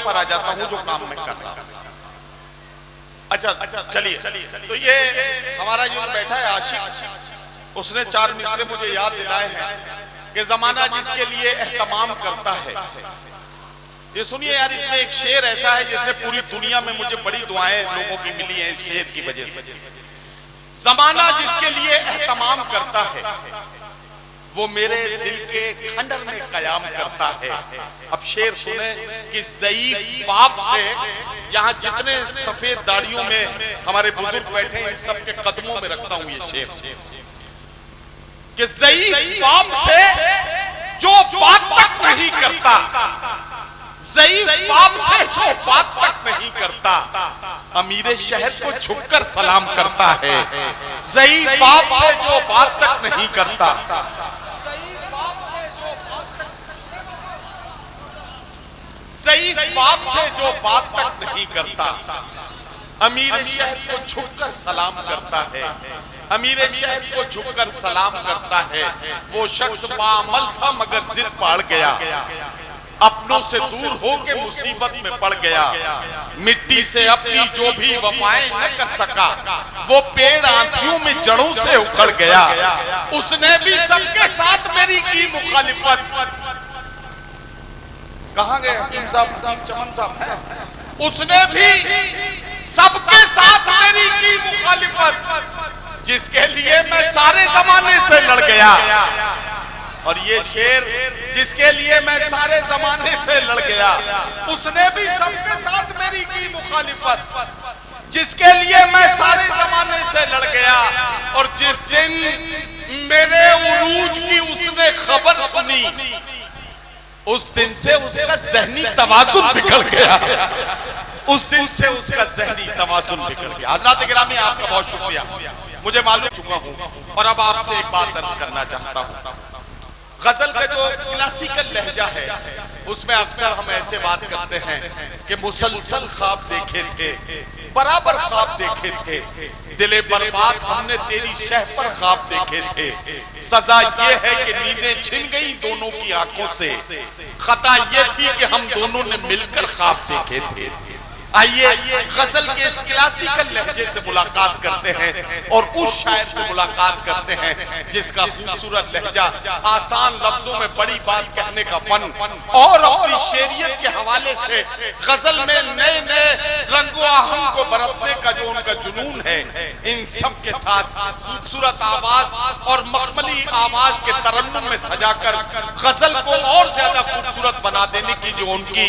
पर आ जाता हूँ जो काम मैं कर रहा हूँ। अच्छा चलिए, तो ये हमारा जो बैठा है आशिक, उसने 4 मिसरे मुझे याद दिलाए हैं कि जमाना जिसके लिए एहतमाम करता है। ये सुनिए यार, इसमें एक शेर ऐसा है जिसने पूरी दुनिया में मुझे बड़ी दुआएं लोगों की मिली हैं इस शेर की वजह से। जमाना जिसके लिए एहतमाम करता है वो मेरे दिल के खंडर में कयाम करता है। अब शेर सुने कि ज़ईफ बाप से, यहाँ जितने सफेद दाढ़ियों में हमारे बुजुर्ग बैठे हैं सबके कदमों में रखता हूं ये शेर कि ज़ईफ बाप से जो बात तक नहीं करता, ज़ईफ बाप से जो बात तक नहीं करता, अमीर शहर को झुककर सलाम करता है। ज़ईफ बाप से जो बात तक नहीं करता, ज़ईफ बाप से जो बात तक नहीं करता, अमीर शहर को झुककर सलाम करता है। अमीर शहर को झुककर सलाम करता है। वो शख्स बाअमल था मगर जिद पाड़ गया, अपनों से दूर होके मुसीबत में पड़ गया। मिट्टी से अपनी जो भी वफाएं न कर सका, वो पेड़ आंधियों में जड़ों से उखड़ गया। उसने भी सबके साथ मेरी की मुखालिफत। कहाँ गए हकीम साहब, चमन साहब हैं? उसने भी सबके साथ मेरी की मुखालिफत, जिसके लिए मैं सारे जमाने से लड़ गया। और ये शेर, जिसके लिए मैं सारे जमाने से लड़ गया, उसने भी सबके साथ मेरी की मुखालिफत, जिसके लिए मैं सारे जमाने से लड़ गया। और जिस दिन मेरे उरूज की उसने खबर सुनी, उस दिन से उसका ज़हनी तवाज़ुन बिगड़ गया। उस दिन से उसका ज़हनी तवाज़ुन बिगड़ गया। हज़रात गिरामी, आपका बहुत शुक्रिया, मुझे मालूम चुका हूँ। और अब आपसे एक बात अर्ज करना चाहता हूँ। गजल का जो क्लासिकल लहजा है उसमें अक्सर हम ऐसे बात करते हैं कि मुसलसल ख्वाब देखे थे, बराबर ख्वाब देखे थे, दिले बर्बाद हमने तेरी शह पर ख्वाब देखे थे। सजा ये है कि नींदें छिन गई दोनों की आंखों से, खता ये थी कि हम दोनों ने मिलकर ख्वाब देखे थे। आइए गजल के इस क्लासिकल लहजे से मुलाकात करते हैं और उस शायर से मुलाकात करते हैं जिसका खूबसूरत लहजा, आसान लफ्जों में बड़ी बात कहने का फन और अपनी शेरियत के हवाले से गजल में नए नए रंगो आहंग को बरतने का जो उनका जुनून है, इन सब के साथ खूबसूरत आवाज और मखमली आवाज के तरन्नुम में सजाकर गजल को और ज्यादा खूबसूरत बना देने की जो उनकी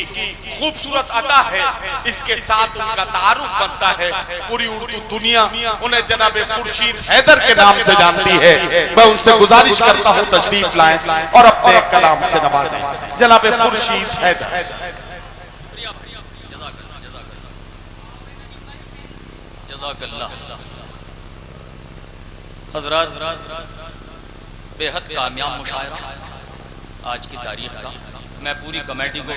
खूबसूरत अदा है, इसके साथ उनका तारुफ बनता है। पूरी उर्दू दुनिया उन्हें जनाबे खुर्शीद हैदर के नाम से जानती है। मैं उनसे गुजारिश करता हूँ तशरीफ लाएं और अपने कलाम से नवाजें जनाबे खुर्शीद हैदर। हज़रात, बेहद कामयाब मुशायरा आज की तारीख का। मैं पूरी कमेटी को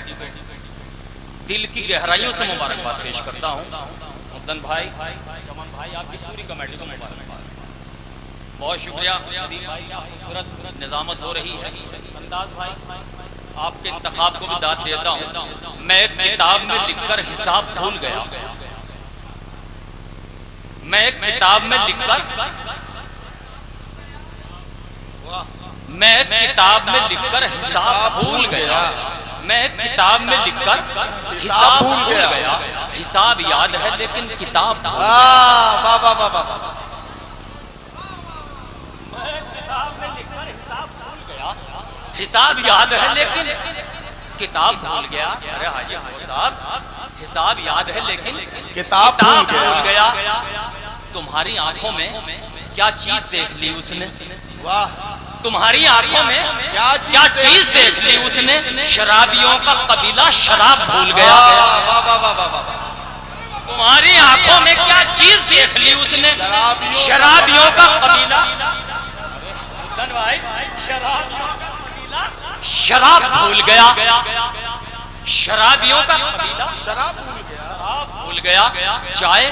दिल की गहराइयों से मुबारकबाद पेश करता हूँ। मुद्दन भाई, चमन भाई, आपकी पूरी कमेटी को मुबारकबाद। बहुत शुक्रिया भाई, खूबसूरत निजामत हो रही है। अंदाज भाई, आपके इंतखाब को भी दाद देता हूँ। मैं एक किताब में लिखकर हिसाब भूल गया। मैं एक किताब में लिखकर हिसाब भूल गया। मैं किताब में लिखकर हिसाब भूल गया। हिसाब याद है लेकिन किताब भूल गया। हिसाब याद है लेकिन किताब भूल गया। अरे हाजी साहब, हिसाब याद है लेकिन किताब भूल गया। तुम्हारी आंखों में क्या चीज देख ली उसने? वाह, तुम्हारी आंखों में क्या चीज देख ली उसने? शराबियों का कबीला शराब भूल गया। तुम्हारी आंखों में क्या चीज देख ली उसने? शराबियों का कबीला शराब भूल गया। शराबियों का कबीला शराब भूल गया। चाय,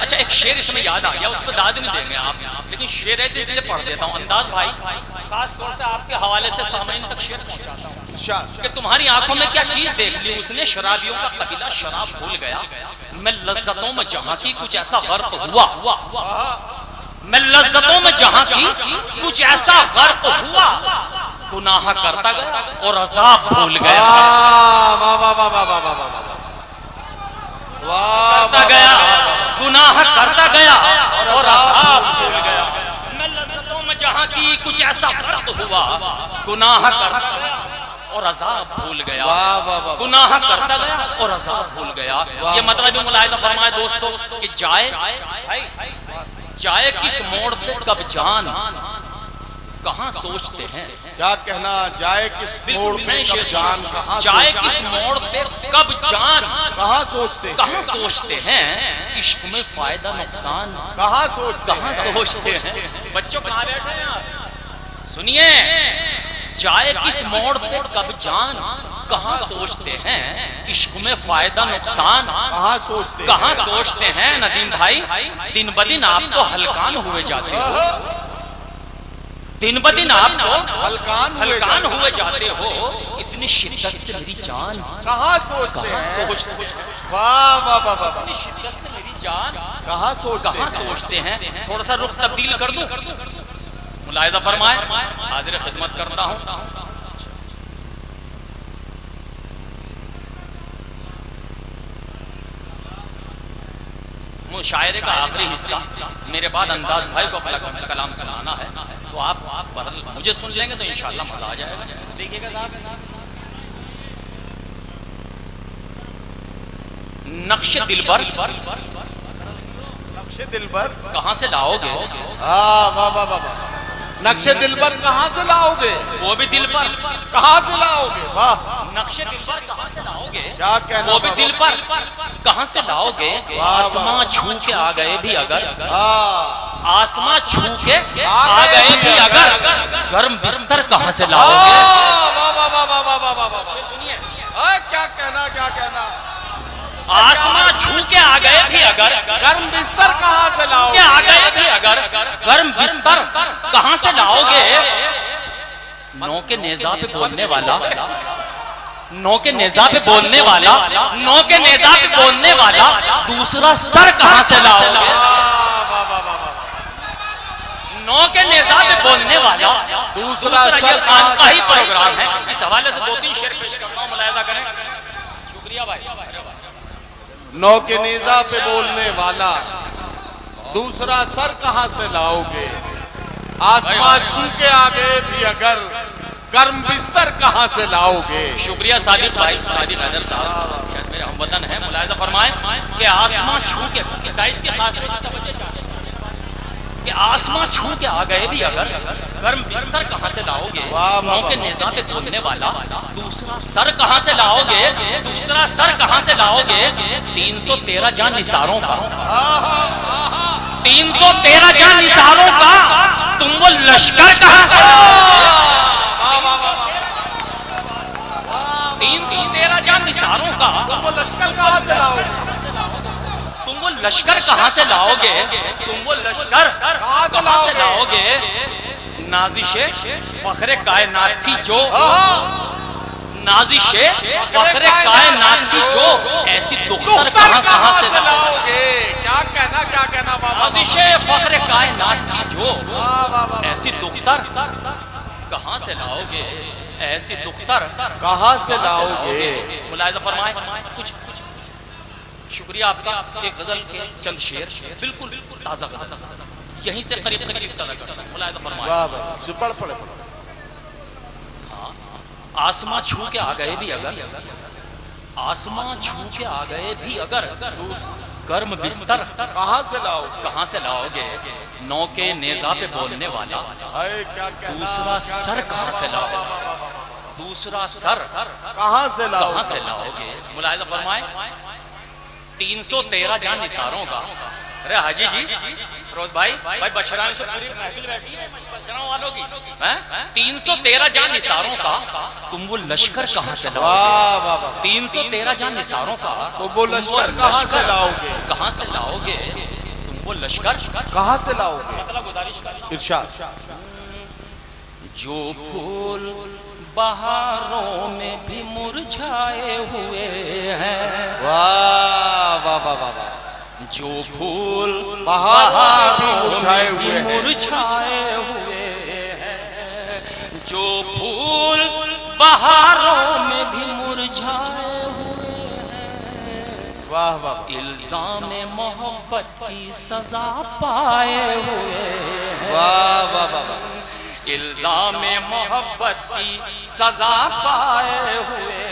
अच्छा एक शेर इसमें याद आ गया, उस पर दाद नहीं देंगे आप, लेकिन शेर है तो इसलिए पढ़ देता हूँ। अंदाज भाई, खास तौर से आपके हवाले से सामईन तक शेर पहुंचाता हूँ। इरशाद। कि तुम्हारी आंखों में क्या चीज देख ली उसने, शराबियों का कबीला शराब भूल गया, मैं लज्जतों में जहां की कुछ ऐसा गर्क हुआ, मैं लज्जतों में जहां की कुछ ऐसा गर्क हुआ, गुनाह करता गया और अजाब भूल गया, करता गया, गुनाह करता गया और अजाब भूल गया। मैं लज्जतों में जहां की कुछ ऐसा गर्क हुआ, गुनाह करता गया और अजाब भूल गया, गुनाह करता गया और अजाब भूल गया। ये मतलब मुलाहिजा फरमाए दोस्तों कि जाए किस मोड़ पे कब जान, कहां सोचते हैं, क्या कहना, जाए किस मोड़ पे कब जान, जाए किस मोड़ पे कब जान, कहां सोचते, कहां सोचते हैं, इश्क में फायदा नुकसान कहां सोचते, कहां सोचते हैं। बच्चों कहां बैठे हैं आप, सुनिए, जाए किस मोड़ पे कब जान, कहां सोचते हैं, इश्क में फायदा नुकसान कहां सोचते हैं। नदीम भाई, दिन ब दिन आप तो हलकान हुए जाते हो, दिन ब दिन आप तो हलकान हुए जाते हो, इतनी शिद्दत से मेरी जान कहां सोचते हैं, वाह वाह वाह वाह, इतनी शिद्दत से मेरी जान कहां सोचते हैं। थोड़ा सा रुख तब्दील कर दूं, मुलाहिजा फरमाए, हाजिर खिदमत करता हूं। मुशायरे का आखिरी हिस्सा मेरे बाद अंदाज भाई को अपना कलाम सुनाना है, तो आप मुझे सुन लेंगे तो इंशाल्लाह मजा आ जाएगा। देखिएगा साहब, नक्शे दिलबर, नक्शे दिलबर कहां से लाओगे, वाह वाह वाह वाह, नक्शे दिलबर कहां से लाओगे, वो भी दिल पर कहां से लाओगे, वाह, नक्शे दिलबर कहां से लाओगे, क्या कहना, वो भी दिल पर कहां से लाओगे, आसमां छू के आ गए भी अगर, आसमां छू के आ गए भी अगर, गर्म बिस्तर कहां से लाओगे। सुनिए, क्या कहना, क्या कहना, आसमां छू के आ गए भी अगर, गर्म बिस्तर कहां से लाओगे, आ गए भी अगर, गर्म बिस्तर कहां से लाओगे। नौ के नेजा पे बोलने वाला, नौ के नेजा पे बोलने वाला, नौ के नेजा पे बोलने वाला, दूसरा सर कहां से लाओगे। नौ के नेजा पे बोलने वाला दूसरा सर, खानकाही प्रोग्राम है, इस हवाले से 2-3 शेर पेश करता हूं, मुलाहिजा करें। शुक्रिया भाई। नौ के नेजा पे बोलने वाला दूसरा सर कहां से लाओगे, आसमां छू के आ गए भी अगर, गर्म बिस्तर कहां से लाओगे। शुक्रिया सादिक भाई, सादिक हैदर साहब, शायद मेरे हमवतन है। मुलाहिजा फरमाएं कि आसमां छू के, 22 के खास कि आसमां छू के आ गए भी अगर, गर्म बिस्तर कहां से लाओगे। नौ के नेजा पे बोलने वाला दूसरा सर कहां से लाओगे, दूसरा सर कहां से लाओगे। 313 जान निसारों का, 313 जान निसारों का तुम वो लश्कर कहां से लाओगे। 313 जान निसारों का तुम वो लश्कर कहां से लाओगे, तुम वो लश्कर कहां से लाओगे, तुम वो लश्कर कहां से लाओगे। नाजिशे फखरे कायनात थी जो, नाजिशे फखरे कायनात थी जो, ऐसी दुख्तर कहां से लाओगे। क्या कहना, क्या कहना बाबा, नाजिशे फखरे कायनात थी जो, ऐसी दुख्तर कहां से लाओगे, ऐसी दुख्तर कहां से लाओगे। मुलाहिजा फरमाए कुछ। शुक्रिया आपका। एक गजल के चंद शेर, बिल्कुल ताजा गजल, यहीं से करीब ताजा करता हूं। मुलाहिजा फरमाए, वाह वाह, पढ़। आसमां छू के आ गए भी अगर, आसमां छू के आ गए भी अगर, गर्म बिस्तर कहां से लाओगे, कहां से लाओगे। नौ के नेजा पे बोलने वाला दूसरा सर कहां से लाओगे, दूसरा सर कहां से लाओगे। मुलाहिजा फरमाए 313 जान निसारों का। अरे हाजी जी, फिरोज भाई बशरान से पूरी महफिल बैठी है, बशरान वालों की 313 जान निसारों का तुम वो लश्कर कहां से लाओगे। 313 जान निसारों का तुम वो लश्कर कहां से लाओगे, कहां से लाओगे। तुम वो लश्कर कहां से लाओगे। मतलब गुजारिश इरशाद। जो फूल बहारों में भी मुरझाए हुए हैं। वाह वाह वाह वाह वाह। जो फूल बहारों में भी मुरझाए हुए हैं, जो फूल बहारों में भी मुरझाए हुए हैं। वाह वाह। इल्जाम मोहब्बत की सजा पाए हुए हैं। वाह वाह वाह। इल्जाम मोहब्बत की सजा पाए हुए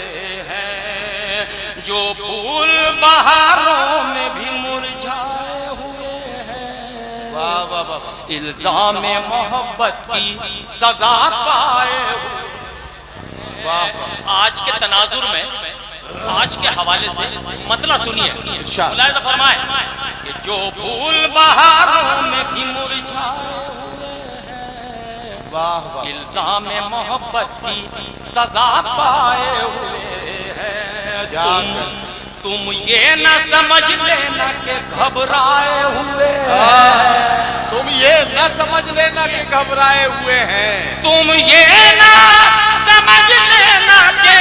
हैं। जो फूल बहारों में भी मुरझाए हुए हैं। वाह वाह वाह। इल्जाम मोहब्बत की सजा पाए हुए। वाह वाह। आज के तनाजुर में आज के हवाले से मतलब सुनिए, मुलाहिज़ा फरमाए कि जो फूल बहारों में भी मुरझाए हुए हैं। वाह वाह। इल्जाम मोहब्बत की सजा पाए हुए हैं। तुम ये न समझ लेना कि घबराए हुए हैं। तुम ये न समझ लेना कि घबराए हुए हैं। तुम ये न समझ लेना कि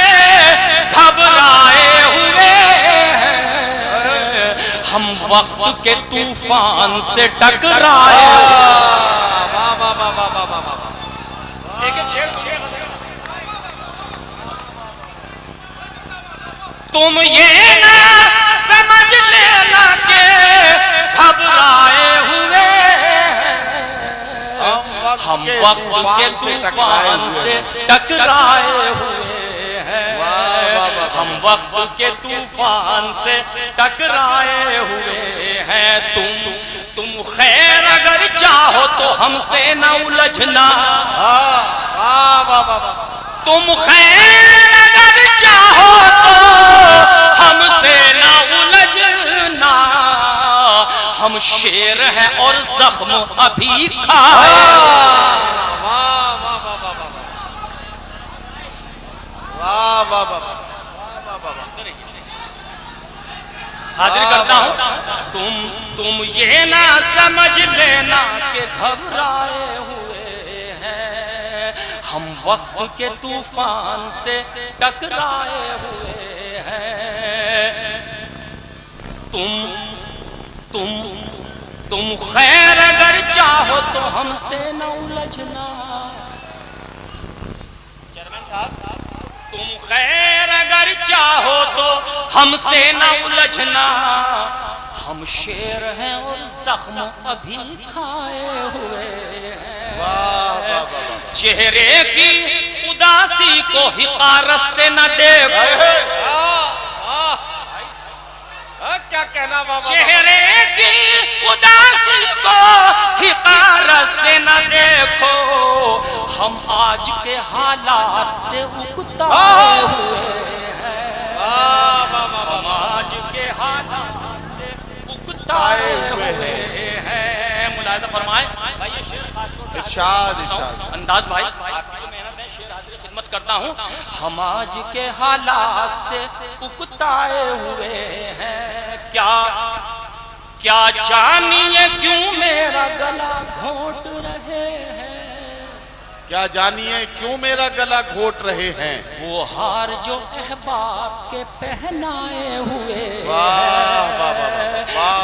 घबराए हुए हैं। हम वक्त के तूफान से टकराए। वाह वाह वाह वाह वाह वाह वाह। तुम ये ना समझ लेना के घबराए हुए हम वक्त के तूफान से टकराए हुए हैं। हम वक्त के तूफान से टकराए हुए हैं। तुम खैर अगर चाहो तो हमसे न उलझना। तुम खैर अगर चाहो तो हमसे न उलझना। हम शेर हैं और जख्म अभी खाए। हाजिर करता हूं। तुम ये ना समझ लेना कि घबराए हुए हैं। हम वक्त के तूफान से टकराए हुए हैं। तुम खैर अगर चाहो तो हमसे न उलझना। चेयरमैन साहब, तुम खैर अगर चाहो तो हमसे न उलझना। हम शेर हैं और जख्म अभी खाए हुए हैं। चेहरे की उदासी को हिकारत से न देखो। क्या कहना बाबा। चेहरे की उदासी को हिकारत से न देखो। हम आज के हालात से उकताए हुए हैं। हम आज के हालात से उकताए हुए हैं। मुलाहिज़ा फरमाएं भाई, ये शेर इरशाद इरशाद अंदाज भाई, आपकी मेहनत में शेर हाजिर खिदमत करता हूँ। हम आज के हालात से उकताए हुए हैं। क्या जानिए क्यों मेरा गला घोट रहे हैं। क्या जानिए क्यों मेरा गला घोट रहे हैं। वो हार जो अहबाब के पहनाए हुए हैं।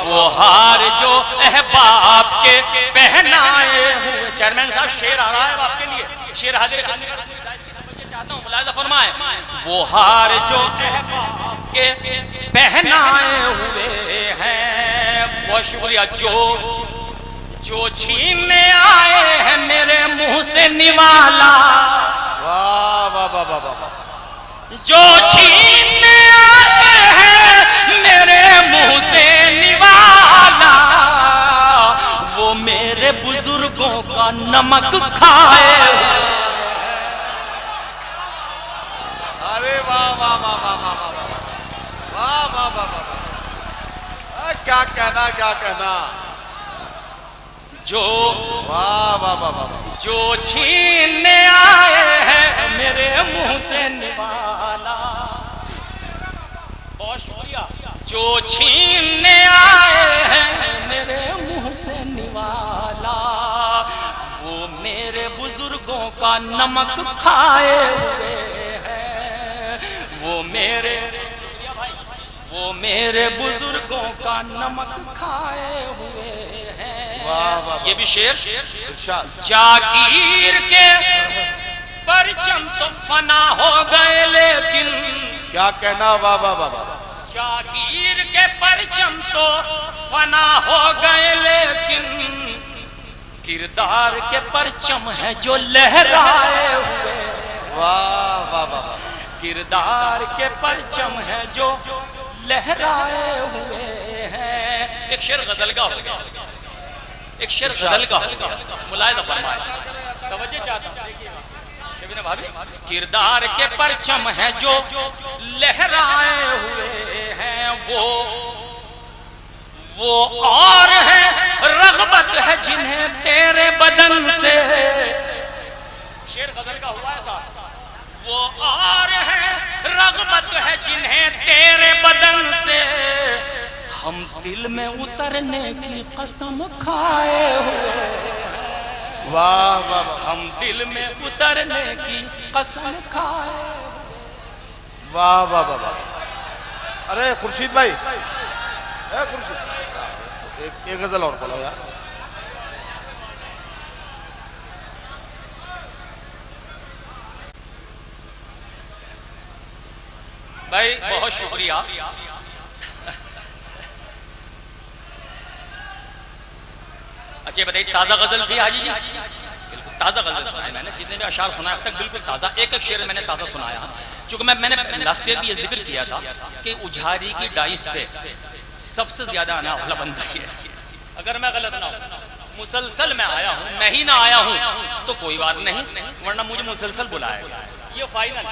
वो हार जो अहबाब के पहनाए हुए। चेयरमैन साहब, शेर आ रहा है आपके लिए। शेर हाजिर चाहता हूँ, मुलाहिज़ा फरमाएं। वो हार जो अहबाब के पहनाए हुए हैं। बहुत शुक्रिया। जो छीनने आए हैं मेरे मुंह से निवाला। वाह वाह वाह वाह वाह। जो छीनने आए हैं मेरे मुंह से निवाला। वो मेरे बुजुर्गों का नमक खाए। अरे वाह वाह वाह वाह वाह वाह वाह वाह वाह। क्या कहना क्या कहना। जो वाह वाह वाह वाह। जो छीनने आए हैं मेरे मुंह से निवाला। बहुत शुक्रिया। जो छीनने आए हैं मेरे मुंह से निवाला। वो मेरे बुजुर्गों का नमक खाए हुए हैं, वो मेरे बुजुर्गों का नमक खाए हुए हैं। वाह वाह, ये भी शेर। जागीर के परचम तो फना हो गए लेकिन, क्या कहना, वाह वाह वाह, जागीर के परचम तो फना हो गए लेकिन, किरदार के परचम है जो लहराए हुए। वाह वाह वाह, किरदार के परचम है जो लहराए हुए हैं। एक शेर गजल का हो गया, एक शेर गजल का हो गया, मुलाहिजा फरमाए, तवज्जो चाहता हूं, देखिएगा भाभी। किरदार के परचम है जो लहराए हुए हैं, वो और है रग़बत है जिन्हें तेरे बदन से। शेर गजल का हुआ ऐसा, वो और है रग़बत है जिन्हें तेरे बदन से, हम दिल में उतरने की कसम खाए हुए। वाह वाह, हम दिल में उतरने की कसम खाए। वाह वाह वाह। अरे खुर्शीद भाई, खुर्शीद, एक गजल और बोलो यार। भाई बहुत शुक्रिया। अच्छा बताइए, ताज़ा गजल थी हाजी जी? बिल्कुल ताज़ा गजल सुनाई मैंने, जितने भी अशार सुनाया अब तक बिल्कुल ताज़ा। एक एक शेर मैंने ताज़ा सुनाया, चूंकि मैंने लास्ट ईयर भी ये जिक्र किया था कि उजारी की डाइस पे सबसे ज्यादा आना वाला बंदा ही है। अगर मैं गलत ना हूँ, मुसलसल मैं आया हूँ, मैं ही ना आया हूँ तो कोई बात नहीं, वरना मुझे मुसलसल बुलाएगा। ये फाइनल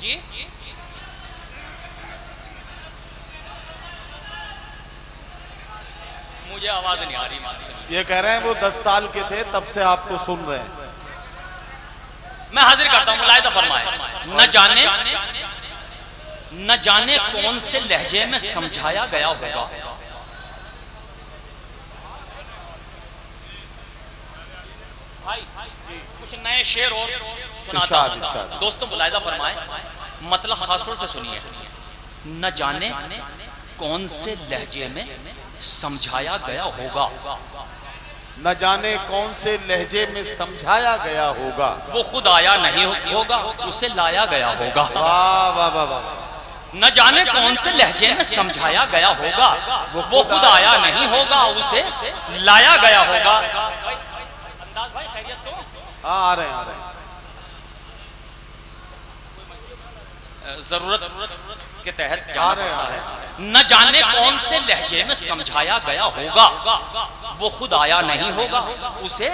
जी। मुझे आवाज नहीं आ रही मान से। ये कह रहे हैं वो 10 साल के थे तब से आपको सुन रहे हैं। मैं हाजिर करता हूँ, मुलाहिजा फरमाए। न जाने कौन से लहजे में समझाया गया होगा, भाई कुछ नए शेर और सुनाता हूं दोस्तों, मुलाहिजा फरमाए, मतलब खासतौर से सुनिए। न जाने कौन से लहजे में समझाया गया होगा, न जाने कौन से लहजे में समझाया गया होगा, वो खुद आया नहीं होगा, उसे लाया गया होगा। वाह वाह वाह वाह। न जाने कौन से लहजे में समझाया गया होगा, वो खुद आया नहीं होगा, उसे लाया गया होगा। अंदाज भाई खैरियत तो? हाँ आ रहे हैं। जरूरत के तहत आ रहे हैं। न जाने कौन से लहजे में समझाया गया होगा, वो खुद आया नहीं होगा, उसे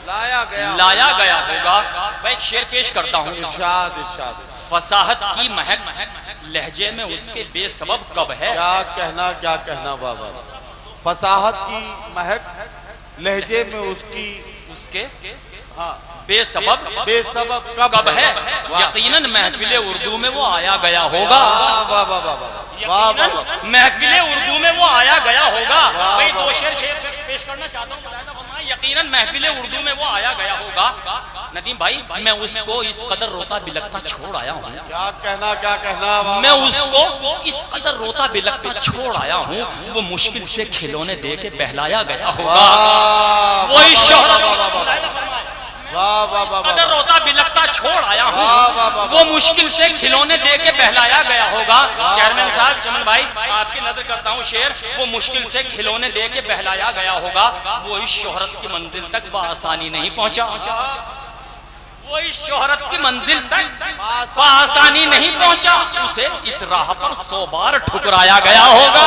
लाया गया होगा। मैं एक शेर पेश करता हूँ। इरशाद इरशाद। फसाहत की महक लहजे में उसके बेसबब कब है। क्या कहना वाह वाह। फसाहत की महक लहजे में उसके हाँ बेसबब कब है। यकीनन महफिल उर्दू में वो आया गया होगा। महफिल उर्दू में वो आया गया होगा। भाई दो शेर पेश करना चाहता हूँ। यकीनन महफिल उर्दू में वो आया गया होगा। नदीम भाई मैं उसको इस कदर रोता बिलखता छोड़ आया हूँ। क्या कहना मैं उसको इस कदर रोता बिलखता छोड़ आया हूँ, वो मुश्किल से खिलौने दे के बहलाया गया होगा। वही कदर रोता बिलखता छोड़ आया हूँ, वो मुश्किल से खिलौने दे के बहलाया गया होगा। चेयरमैन साहब, चमन भाई आपकी नजर करता हूँ शेर, वो मुश्किल से खिलौने दे के बहलाया गया होगा। वो इस शोहरत की मंजिल तक बआसानी नहीं पहुंचा। वो इस शोहरत की मंजिल तक बआसानी नहीं पहुंचा, उसे इस राह पर 100 बार ठुकराया गया होगा।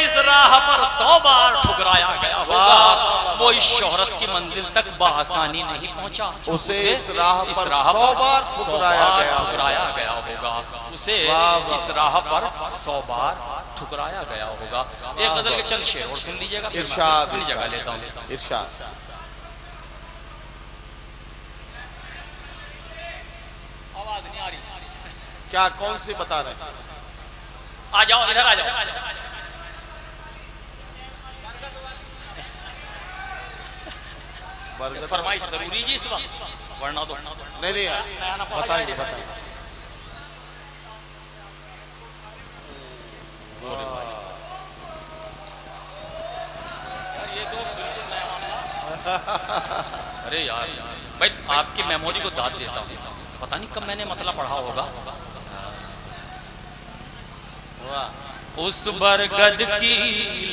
इस राह पर 100 बार ठुकराया गया होगा। वो इस शोहरत की मंजिल तक बआसानी नहीं पहुंचा, उसे इस राह पर 100 बार ठुकराया गया होगा। उसे इस राह पर 100 बार ठुकराया गया होगा। एक गजल के चंद शेर और सुन लीजिएगा, इरशाद जगह लेता हूँ। इरशाद। आवाज नहीं आ रही क्या? कौन सी बता रहे? आ जाओ, इधर आ जाओ। फरमाइश जरूरी जी इस वक्त, वरना तो नहीं बताइए बताइए। अरे यार भाई आपकी मेमोरी को दाद देता हूँ, पता नहीं कब मैंने मतलब पढ़ा होगा। उस बरगद की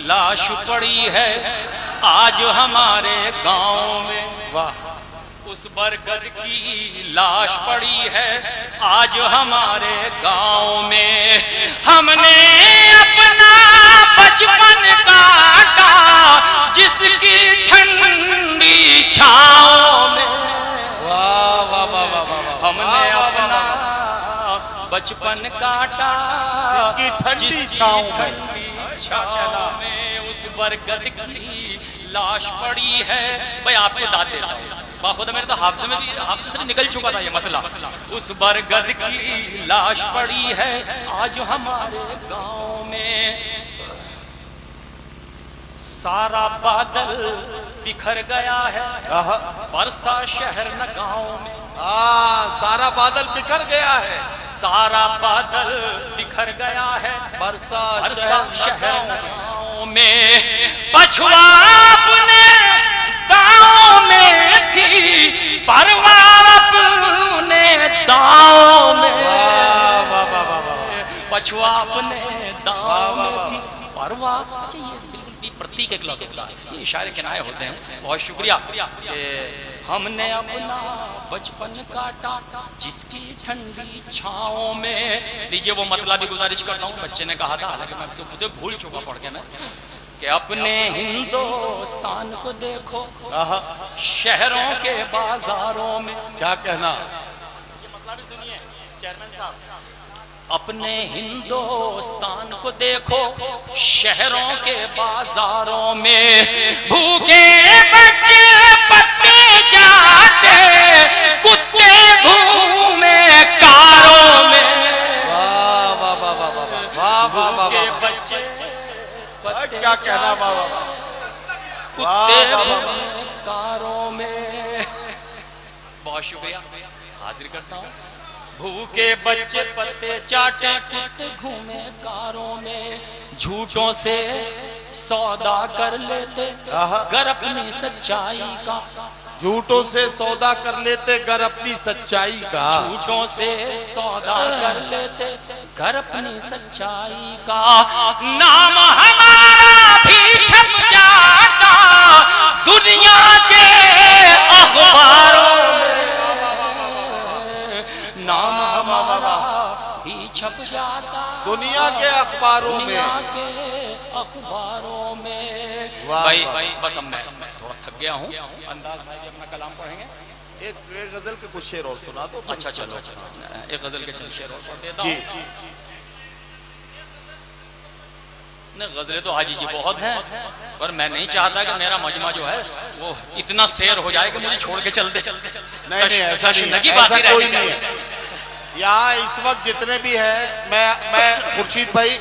लाश पड़ी है आज हमारे गांव में, वाह। उस बरगद की लाश पड़ी है आज हमारे गांव में, हमने अपना बचपन काटा जिसकी ठंडी छाँव में। वाह वाह वाह वाह वाह। हमने अपना बचपन काटा जिसकी ठंडी छाँव में, उस बरगद की लाश पड़ी है। भाई आपको दाद देता हूँ, बाखुदा मेरे तो हाफ्जे से भी निकल चुका था ये मतलब। उस बरगद की लाश पड़ी है आज हमारे गांव में, सारा बादल बिखर गया है बरसा शहर न गांव में। सारा बादल बिखर गया है, सारा बादल बिखर गया है बरसा शहर न गांव में। पछुआ अपने गांव में थी परवार अपने दांव में, पछुआ अपने दांव में थी परवा। ये प्रतीक एक लफ्ज़ होता है, ये इशारे किनारे होते हैं। बहुत शुक्रिया। हमने अपना बचपन काटा जिसकी ठंडी छाँव में। लीजिए वो मतलब भी गुजारिश करता हूँ, बच्चे ने कहा था, हालांकि मैं तो मुझे भूल चुका पढ़ के मैं, कि अपने हिंदुस्तान को देखो शहरों के बाजारों में। क्या कहना, ये मतलब भी सुनिए चेयरमैन साहब। अपने हिंदुस्तान को देखो शहरों के बाजारों में, भूखे बच्चे पत्ते चाटे कुत्ते घूमे कारों में। वाह वाह वाह वाह वाह वाह वाह वाह। बच्चे क्या कहना, वाह वाह कुत्ते घूमे कारों में। बहुत शुक्रिया, हाजिर करता हूँ। भूखे बच्चे पत्ते चाटे कुत्ते घूमे कारों में, झूठों से सौदा कर लेते गर अपनी सच्चाई का। झूठों से सौदा कर लेते घर अपनी सच्चाई का। झूठों से सौदा कर लेते घर अपनी सच्चाई का। नाम हमारा भी छप जाता दुनिया के अखबारों में, नाम हमारा भी छप जाता दुनिया के अखबारों में। भाई बस अब मैं थोड़ा थक गया हूँ, अंदाज भाई अपना कलाम पढ़ेंगे। एक गजल के कुछ शेर और सुना दो। अच्छा चलो, एक गजल के चंद शेर और पढ़ देता हूँ। नहीं गजलें तो हाजी जी बहुत हैं, पर मैं नहीं चाहता कि मेरा मजमा जो है वो इतना शेर हो जाए कि मुझे छोड़ के चल दे। नहीं ऐसा नहीं, ऐसा कोई नहीं है। यहाँ इस वक्त जितने भी हैं, मैं खुर्शीद भाई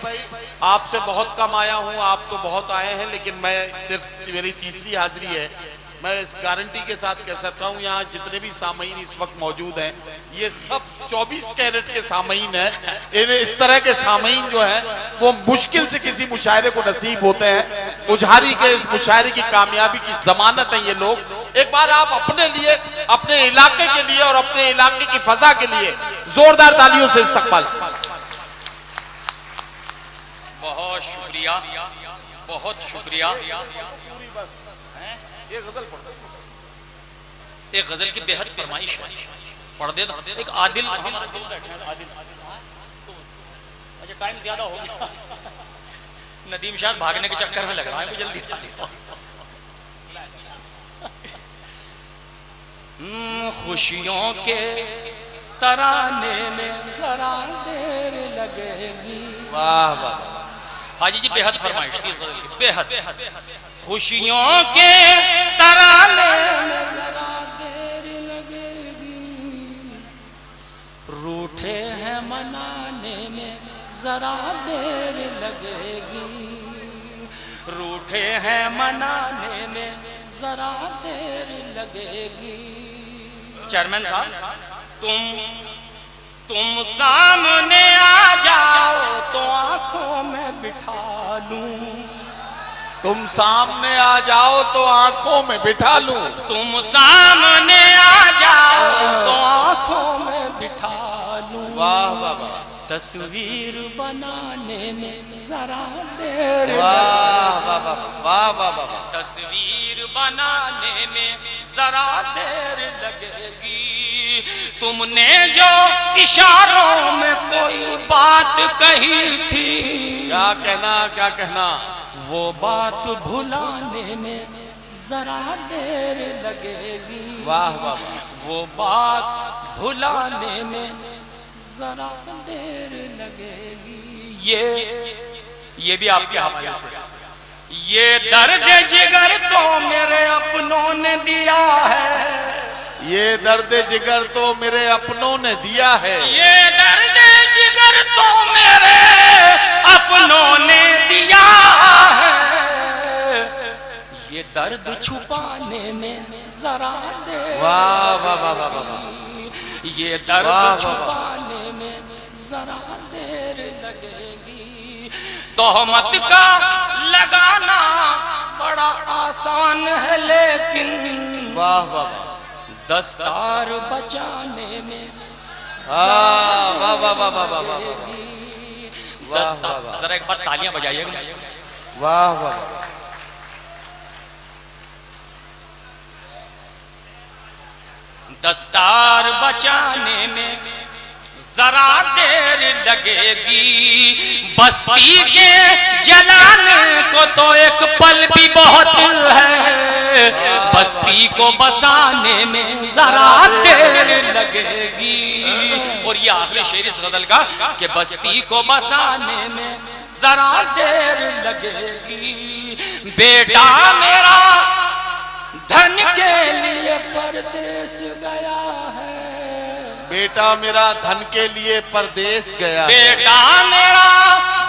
आपसे बहुत कम आया हूँ, आप तो बहुत आए हैं, लेकिन मैं सिर्फ मेरी तीसरी हाजिरी है। मैं इस गारंटी के साथ कह सकता हूँ यहाँ जितने भी सामईन इस वक्त मौजूद हैं ये सब 24 कैरेट के सामईन हैं। इन्हें इस तरह के सामईन जो हैं वो मुश्किल से किसी मुशायरे को नसीब होते हैं। मुजहारी के इस मुशायरे की कामयाबी की जमानत है ये लोग। एक बार आप अपने लिए, अपने इलाके के लिए और अपने इलाके की फजा के लिए जोरदार तालियों से इस्तकबाल। बहुत शुक्रिया, बहुत शुक्रिया। एक गजल पढ़ दो। एक गजल की बेहद फरमाइश है, पढ़ दे। एक आदिल, हम आदिल बैठे हैं, आदिल। अच्छा टाइम ज्यादा हो गया, नदीम शाह भागने के चक्कर में लग रहा है, जल्दी खुशियों के तराने में जरा देर लगेगी। वाह वाह हाजी जी बेहद फरमाइश की, बेहद। खुशियों के तराने में जरा देर लगेगी, रूठे हैं मनाने में जरा देर लगेगी, रूठे हैं मनाने में जरा देर लगेगी। चेयरमैन साहब, तुम सामने आ जाओ तो आंखों में बिठा लूं। तुम सामने आ जाओ तो आंखों में बिठा लूं। तुम सामने आ जाओ तो आंखों में बिठा लूं। वाह वाह वाह। तस्वीर बनाने में जरा देर। वाह वाह वाह वाह वाह वाह। तस्वीर बनाने में जरा देर लगेगी। तुमने जो इशारों में कोई बात कही थी, क्या कहना, वो बात भुलाने में जरा देर लगेगी। वाह वाह वाह। वो बात भुलाने में जरा देर लगेगी। ये भी आपके हवाले से। ये दर्द जिगर तो मेरे अपनों ने दिया है। ये दर्द जिगर तो मेरे अपनों ने दिया है। ये दर्द जिगर तो मेरे अपनों ने दिया है। ये दर्द छुपाने में जरा देर। वाह वाह वाह वाह वाह। ये दर्द छुपाने में जरा देर लगेगी। तोहमत का लगाना बड़ा आसान है, लेकिन वाह वाह दस्तार बचाने में वाह वाह वाह वाह वाह वाह। जरा एक बार तालियां बजाइएगा। वाह वाह। दस्तार बचाने में जरा देर लगेगी। बस्ती के जलाने को तो एक पल भी बहुत है। बस्ती को बसाने में जरा देर लगेगी। और ये आखिरी शेर इस गजल का कि बस्ती को बसाने में जरा देर लगेगी। बेटा मेरा धन के लिए परदेश गया है। बेटा मेरा धन के लिए परदेश गया है। बेटा मेरा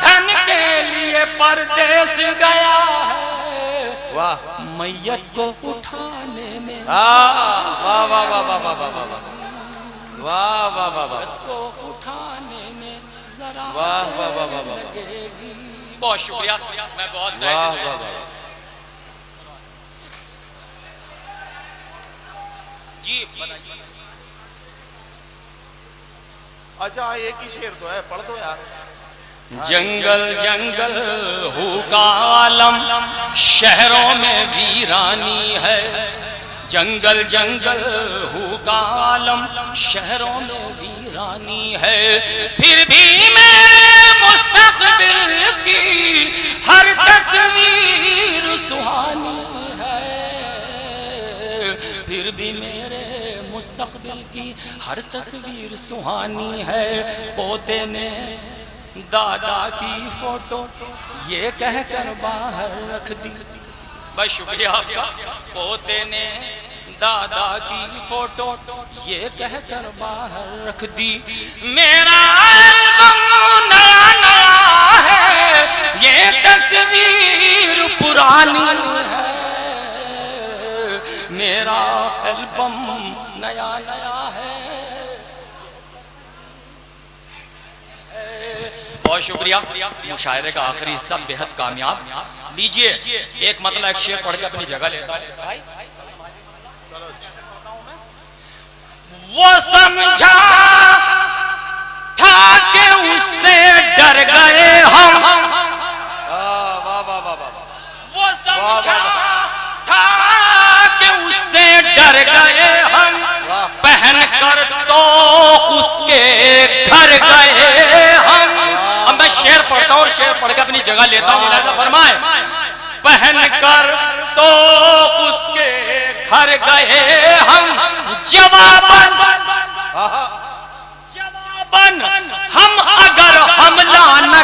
धन के लिए परदेश गया है। वाह। मैयत को उठाने में वाह वाह वाह वाह वाह वाह वाह वाह वाह वाह वाह। को उठाने में जरा वाह वाह वाह वाह वाह। लगेगी। बहुत शुक्रिया, मैं बहुत वाह वाह वाह। जी बताइए। अच्छा एक ही शेर तो है, पढ़ दो यार। जंगल जंगल हु का आलम, शहरों में वीरानी है। जंगल जंगल हु का आलम, शहरों में वीरानी है। फिर भी मेरे मुस्तकबिल की हर तस्वीर सुहानी है। फिर भी मेरे मुस्तकबिल की हर तस्वीर सुहानी है। पोते ने दादा की फोटो ये कहकर बाहर रख दी। बस शुक्रिया आपका। पोते ने दादा की फोटो ये कहकर बाहर रख दी। मेरा एल्बम नया नया है, ये तस्वीर पुरानी है। मेरा एल्बम नया नया है। बहुत शुक्रिया। मुशायरे का आखिरी हिस्सा बेहद कामयाब। लीजिए एक मतलब एक शेर पढ़ के अपनी जगह लेता हूं। वो समझा था कि उससे डर गए हम। वो समझा था कि उससे डर गए हम। पहन कर तो उसके घर गए हम। अब मैं शेर पढ़ता हूँ और शेर पढ़ के अपनी जगह लेता हूँ। लिहाजा फरमाए, पहन कर तो उसके घर गए हम। जवाबन हम अगर हमला न